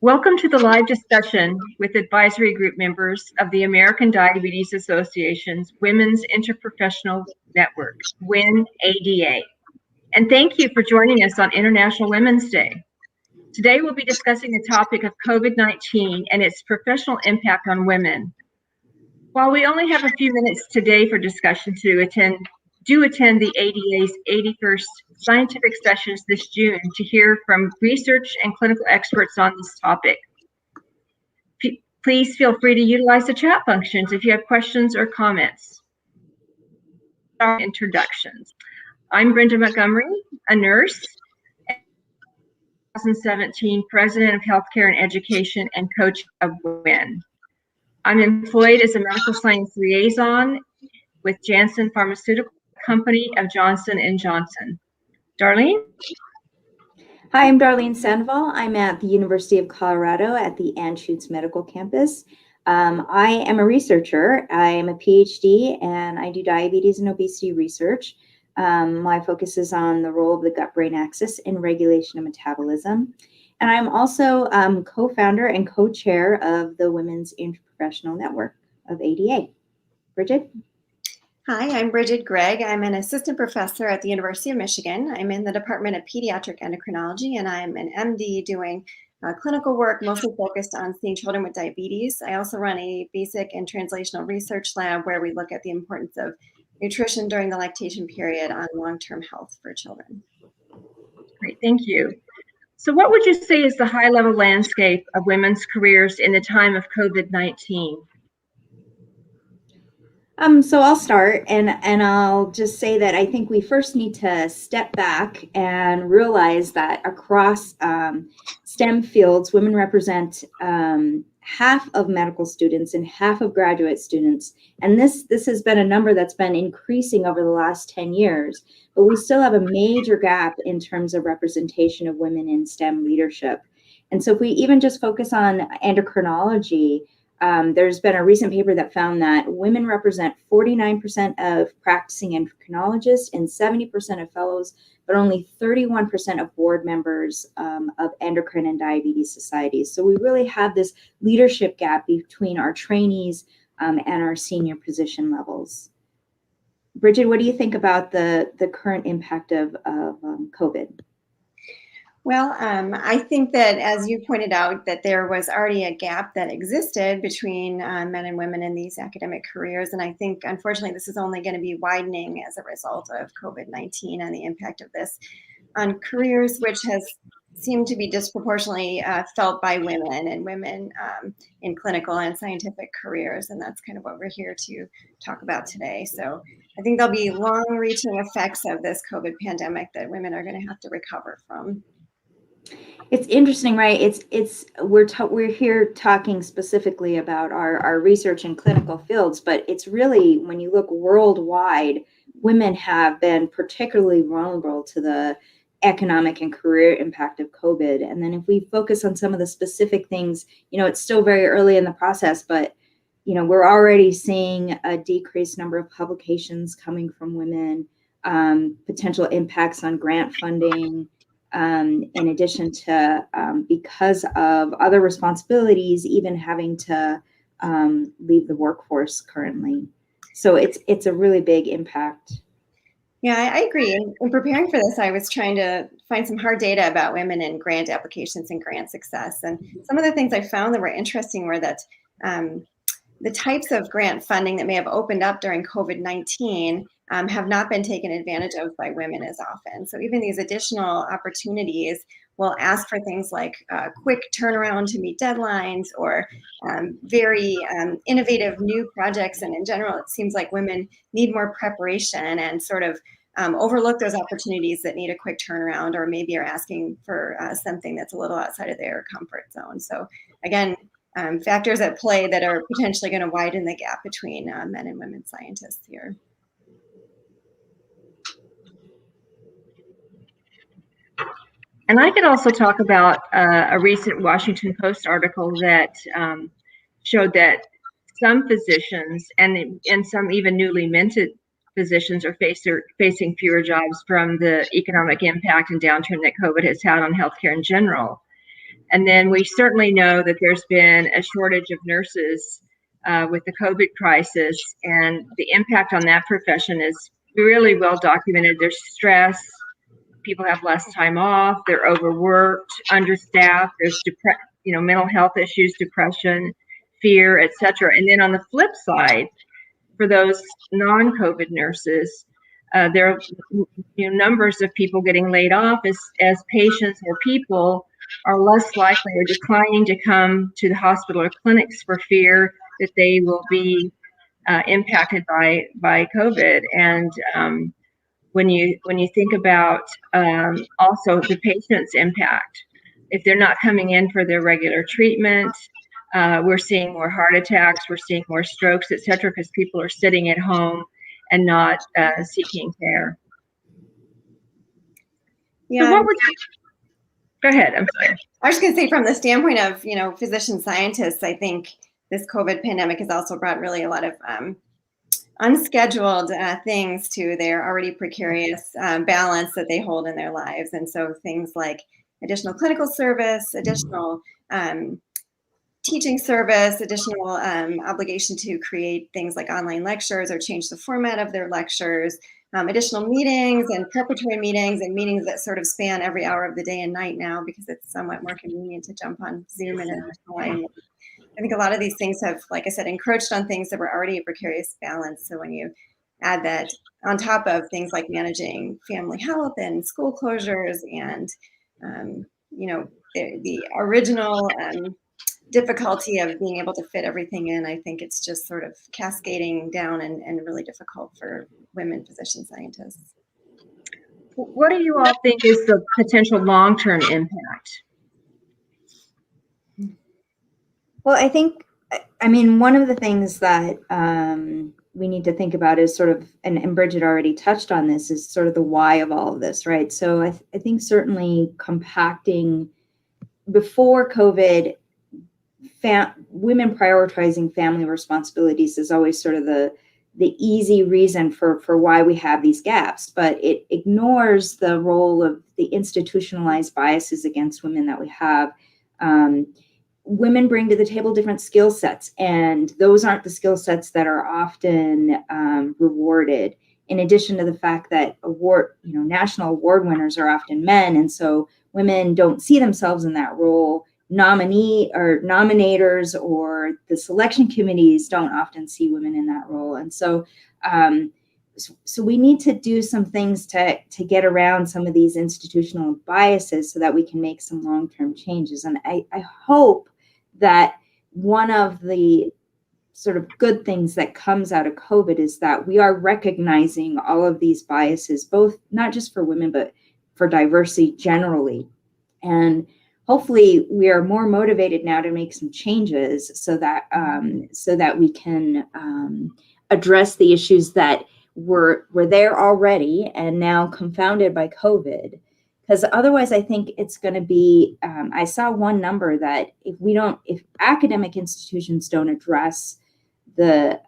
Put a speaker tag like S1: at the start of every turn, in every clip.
S1: Welcome to the live discussion with advisory group members of the American Diabetes Association's Women's Interprofessional Network, WIN-ADA. And thank you for joining us on International Women's Day. Today we'll be discussing the topic of COVID-19 and its professional impact on women. While we only have a few minutes today for discussion to attend the ADA's 81st scientific sessions this June to hear from research and clinical experts on this topic. Please feel free to utilize the chat functions if you have questions or comments. Our introductions. I'm Brenda Montgomery, a nurse, 2017 President of Healthcare and Education and coach of WIN. I'm employed as a medical science liaison with Janssen Pharmaceutical Company of Johnson & Johnson. Darlene?
S2: Hi, I'm Darlene Sandoval. I'm at the University of Colorado at the Anschutz Medical Campus. I am a researcher. I am a PhD and I do diabetes and obesity research. My focus is on the role of the gut-brain axis in regulation of metabolism. And I'm also co-founder and co-chair of the Women's Interprofessional Network of ADA. Bridget?
S3: Hi, I'm Bridget Gregg. I'm an assistant professor at the University of Michigan. I'm in the Department of Pediatric Endocrinology, and I'm an MD doing clinical work mostly focused on seeing children with diabetes. I also run a basic and translational research lab where we look at the importance of nutrition during the lactation period on long-term health for children.
S1: Great, thank you. So what would you say is the high-level landscape of women's careers in the time of COVID-19?
S2: So I'll start and I'll just say that I think we first need to step back and realize that across STEM fields, women represent half of medical students and half of graduate students. And this has been a number that's been increasing over the last 10 years, but we still have a major gap in terms of representation of women in STEM leadership. And so if we even just focus on endocrinology, there's been a recent paper that found that women represent 49% of practicing endocrinologists and 70% of fellows, but only 31% of board members of endocrine and diabetes societies. So we really have this leadership gap between our trainees and our senior position levels. Bridget, what do you think about the current impact of COVID?
S3: Well, I think that, as you pointed out, that there was already a gap that existed between men and women in these academic careers. And I think, unfortunately, this is only going to be widening as a result of COVID-19 and the impact of this on careers, which has seemed to be disproportionately felt by women and women in clinical and scientific careers. And that's kind of what we're here to talk about today. So I think there'll be long-reaching effects of this COVID pandemic that women are going to have to recover from.
S2: It's interesting, right? We're here talking specifically about our research in clinical fields, but it's really, when you look worldwide, women have been particularly vulnerable to the economic and career impact of COVID. And then if we focus on some of the specific things, it's still very early in the process, but we're already seeing a decreased number of publications coming from women, potential impacts on grant funding, in addition to, because of other responsibilities, even having to leave the workforce currently. So it's a really big impact.
S3: Yeah, I agree. In preparing for this, I was trying to find some hard data about women in grant applications and grant success. And some of the things I found that were interesting were that the types of grant funding that may have opened up during COVID-19 have not been taken advantage of by women as often. So even these additional opportunities will ask for things like quick turnaround to meet deadlines or very innovative new projects. And in general, it seems like women need more preparation and sort of overlook those opportunities that need a quick turnaround, or maybe are asking for something that's a little outside of their comfort zone. So again, factors at play that are potentially going to widen the gap between men and women scientists here.
S1: And I could also talk about a recent Washington Post article that showed that some physicians and some even newly minted physicians are facing fewer jobs from the economic impact and downturn that COVID has had on healthcare in general. And then we certainly know that there's been a shortage of nurses with the COVID crisis, and the impact on that profession is really well documented. There's stress, people have less time off, they're overworked, understaffed, there's mental health issues, depression, fear, etc. And then on the flip side, for those non-COVID nurses, there are numbers of people getting laid off as patients or people are less likely or declining to come to the hospital or clinics for fear that they will be impacted by COVID. And when you think about also the patient's impact, if they're not coming in for their regular treatment, we're seeing more heart attacks, we're seeing more strokes, et cetera, because people are sitting at home and not seeking care.
S3: Yeah.
S1: So what would you, go ahead, I'm sorry.
S3: I was going to say, from the standpoint of, physician scientists, I think this COVID pandemic has also brought really a lot of unscheduled things to their already precarious balance that they hold in their lives. And so things like additional clinical service, additional teaching service, additional obligation to create things like online lectures or change the format of their lectures, additional meetings and preparatory meetings and meetings that sort of span every hour of the day and night now, because it's somewhat more convenient to jump on Zoom and time. I think a lot of these things have, like I said, encroached on things that were already a precarious balance. So when you add that on top of things like managing family health and school closures and, the original difficulty of being able to fit everything in, I think it's just sort of cascading down and really difficult for women physician scientists.
S1: What do you all think is the potential long-term impact?
S2: Well, I think, one of the things that we need to think about is sort of, and Bridget already touched on this, is sort of the why of all of this, right? So I think certainly compacting before COVID, women prioritizing family responsibilities is always sort of the easy reason for why we have these gaps, but it ignores the role of the institutionalized biases against women that we have. Women bring to the table different skill sets, and those aren't the skill sets that are often rewarded. In addition to the fact that national award winners are often men, and so women don't see themselves in that role. Nominators or the selection committees don't often see women in that role, and so we need to do some things to get around some of these institutional biases so that we can make some long-term changes. And I hope that one of the sort of good things that comes out of COVID is that we are recognizing all of these biases, both not just for women, but for diversity generally. And hopefully we are more motivated now to make some changes so that we can address the issues that were there already and now confounded by COVID. Because otherwise, I think it's going to be, I saw one number that if academic institutions don't address the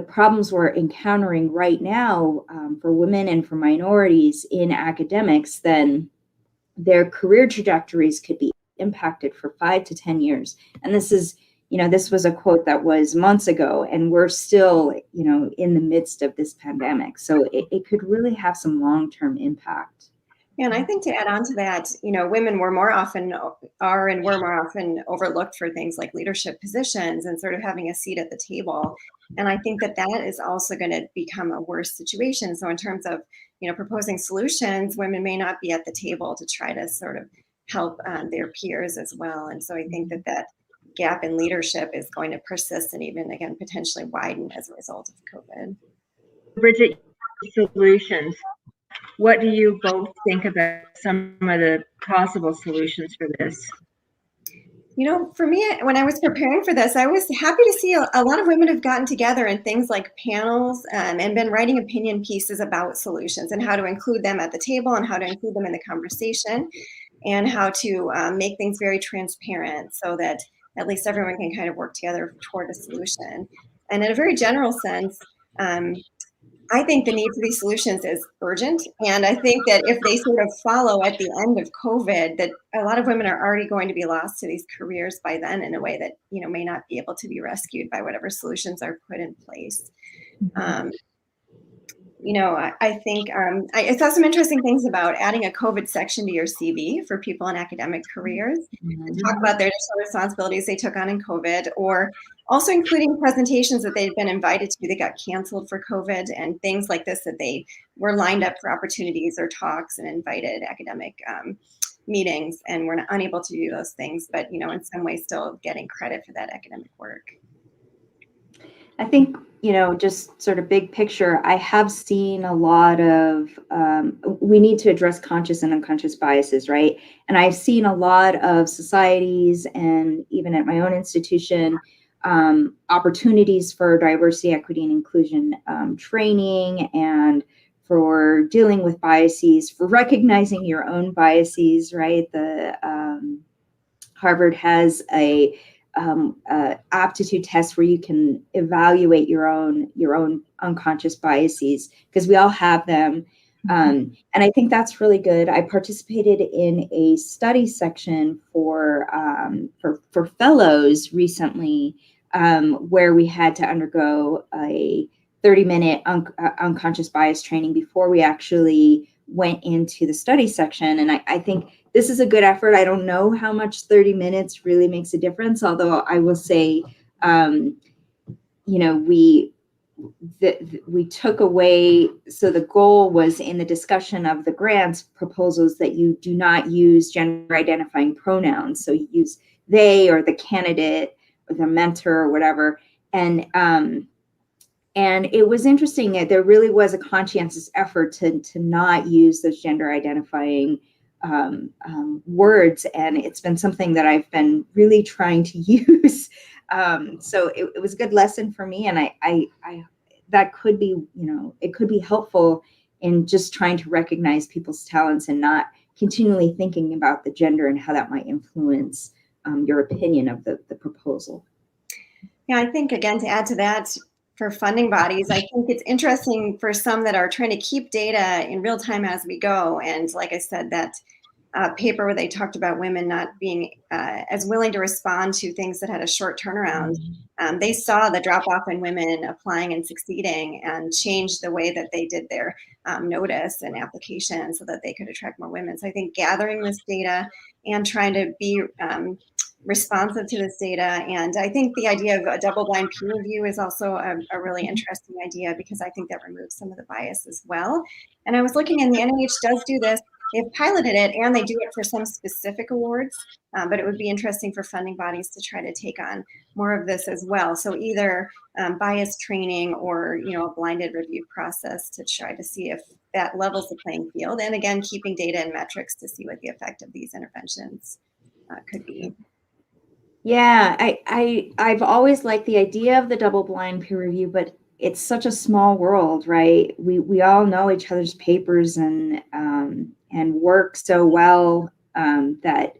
S2: problems we're encountering right now for women and for minorities in academics, then their career trajectories could be impacted for 5 to 10 years. And this is, this was a quote that was months ago, and we're still, in the midst of this pandemic. So it could really have some long-term impact.
S3: Yeah, and I think to add on to that, women were more often overlooked for things like leadership positions and sort of having a seat at the table. And I think that is also going to become a worse situation. So in terms of, proposing solutions, women may not be at the table to try to sort of help their peers as well. And so I think that gap in leadership is going to persist and even, again, potentially widen as a result of COVID.
S1: Bridget, solutions. What do you both think about some of the possible solutions for this?
S3: For me, when I was preparing for this, I was happy to see a lot of women have gotten together in things like panels and been writing opinion pieces about solutions and how to include them at the table and how to include them in the conversation and how to make things very transparent so that at least everyone can kind of work together toward a solution. And in a very general sense, I think the need for these solutions is urgent. And I think that if they sort of follow at the end of COVID, that a lot of women are already going to be lost to these careers by then in a way that, may not be able to be rescued by whatever solutions are put in place. I think I saw some interesting things about adding a COVID section to your CV for people in academic careers to talk about their additional responsibilities they took on in COVID, or also including presentations that they'd been invited to that got canceled for COVID and things like this, that they were lined up for opportunities or talks and invited academic meetings and were unable to do those things, but, in some way still getting credit for that academic work.
S2: I think, just sort of big picture, I have seen a lot of, we need to address conscious and unconscious biases, right? And I've seen a lot of societies and even at my own institution, opportunities for diversity, equity, and inclusion training, and for dealing with biases, for recognizing your own biases, right? The Harvard has a aptitude test where you can evaluate your own unconscious biases, because we all have them. And I think that's really good. I participated in a study section for fellows recently, where we had to undergo a 30-minute unconscious bias training before we actually went into the study section. And I think this is a good effort. I don't know how much 30 minutes really makes a difference, although I will say, we took away, so the goal was in the discussion of the grants proposals that you do not use gender identifying pronouns. So you use they or the candidate or the mentor or whatever. And it was interesting that there really was a conscientious effort to not use those gender identifying words. And it's been something that I've been really trying to use. So it was a good lesson for me. And I that could be, it could be helpful in just trying to recognize people's talents and not continually thinking about the gender and how that might influence your opinion of the proposal.
S3: Yeah, I think, again, to add to that, for funding bodies, I think it's interesting for some that are trying to keep data in real time as we go. And like I said, that paper where they talked about women not being as willing to respond to things that had a short turnaround. They saw the drop off in women applying and succeeding, and changed the way that they did their notice and application so that they could attract more women. So I think gathering this data and trying to be responsive to this data. And I think the idea of a double-blind peer review is also a really interesting idea, because I think that removes some of the bias as well. And I was looking, and the NIH does do this. They've piloted it, and they do it for some specific awards, but it would be interesting for funding bodies to try to take on more of this as well. So either bias training or, a blinded review process to try to see if that levels the playing field. And again, keeping data and metrics to see what the effect of these interventions could be.
S2: Yeah, I've always liked the idea of the double-blind peer review, but it's such a small world, right? We all know each other's papers and work so well that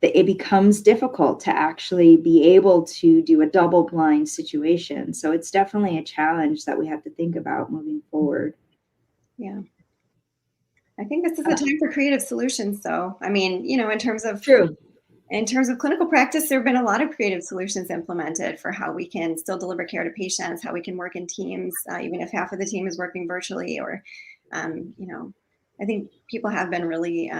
S2: it becomes difficult to actually be able to do a double-blind situation. So it's definitely a challenge that we have to think about moving forward.
S3: Yeah. I think this is a time for creative solutions, though. I mean, in terms of
S2: True.
S3: In terms of clinical practice, there have been a lot of creative solutions implemented for how we can still deliver care to patients, how we can work in teams, even if half of the team is working virtually, or, I think people have been really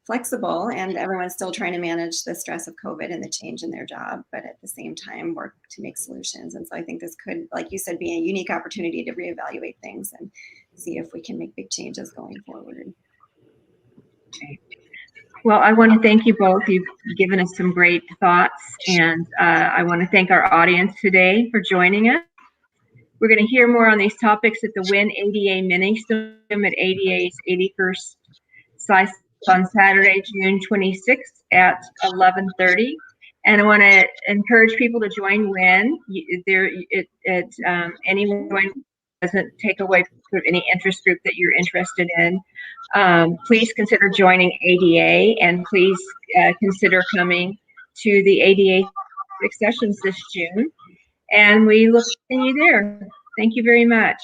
S3: flexible, and everyone's still trying to manage the stress of COVID and the change in their job, but at the same time work to make solutions. And so I think this could, like you said, be a unique opportunity to reevaluate things and see if we can make big changes going forward.
S1: Okay. Well, I want to thank you both. You've given us some great thoughts, and I want to thank our audience today for joining us. We're going to hear more on these topics at the WIN ADA mini-sim at ADA's 81st SciSci on Saturday, June 26th at 11:30. And I want to encourage people to join WIN. Anyone doesn't take away from any interest group that you're interested in. Please consider joining ADA, and please consider coming to the ADA sessions this June. And we look to see you there. Thank you very much.